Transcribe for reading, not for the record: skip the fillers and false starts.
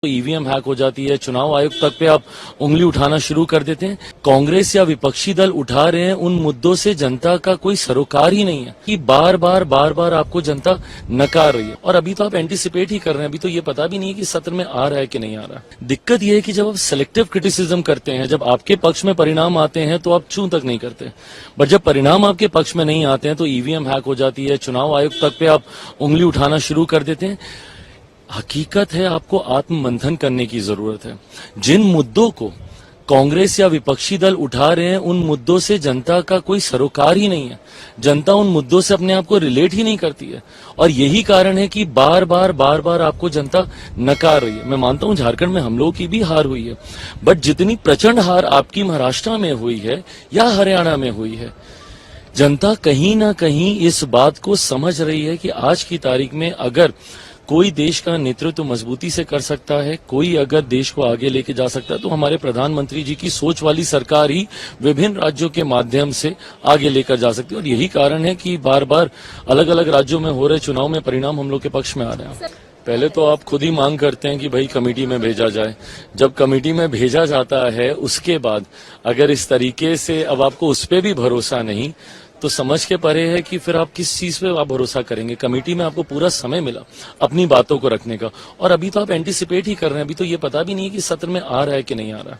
तो EVM hack हो जाती है, चुनाव आयोग तक पे आप उंगली उठाना शुरू कर देते हैं। कांग्रेस या विपक्षी दल उठा रहे हैं उन मुद्दों से जनता का कोई सरोकार ही नहीं है कि बार बार आपको जनता नकार रही है। और अभी तो आप एंटीसिपेट ही कर रहे हैं, अभी तो ये पता भी नहीं है कि सत्र में आ रहा है कि नहीं आ रहा। दिक्कत यह है कि जब आप सिलेक्टिव क्रिटिसिज्म करते हैं, जब आपके पक्ष में परिणाम आते हैं तो आप चूं तक नहीं करते, बट जब परिणाम आपके पक्ष में नहीं आते हैं तो ईवीएम हैक हो जाती है, चुनाव आयोग तक पे आप उंगली उठाना शुरू कर देते हैं। हकीकत है आपको आत्ममंथन करने की जरूरत है। जिन मुद्दों को कांग्रेस या विपक्षी दल उठा रहे हैं उन मुद्दों से जनता का कोई सरोकार ही नहीं है। जनता उन मुद्दों से अपने आप को रिलेट ही नहीं करती है और यही कारण है कि बार बार आपको जनता नकार रही है। मैं मानता हूं झारखंड में हम लोगों की भी हार हुई है, बट जितनी प्रचंड हार आपकी महाराष्ट्र में हुई है या हरियाणा में हुई है, जनता कहीं ना कहीं इस बात को समझ रही है कि आज की तारीख में अगर कोई देश का नेतृत्व मजबूती से कर सकता है, कोई अगर देश को आगे लेके जा सकता है तो हमारे प्रधानमंत्री जी की सोच वाली सरकार ही विभिन्न राज्यों के माध्यम से आगे लेकर जा सकती है। और यही कारण है कि बार बार अलग अलग राज्यों में हो रहे चुनाव में परिणाम हम लोग के पक्ष में आ रहे हैं। पहले तो आप खुद ही मांग करते हैं कि भाई कमेटी में भेजा जाए। जब कमेटी में भेजा जाता है उसके बाद अगर इस तरीके से अब आपको उस पर भी भरोसा नहीं तो समझ के परे है कि फिर आप किस चीज पे आप भरोसा करेंगे। कमेटी में आपको पूरा समय मिला अपनी बातों को रखने का और अभी तो आप एंटीसिपेट ही कर रहे हैं, अभी तो ये पता भी नहीं है कि सत्र में आ रहा है कि नहीं आ रहा।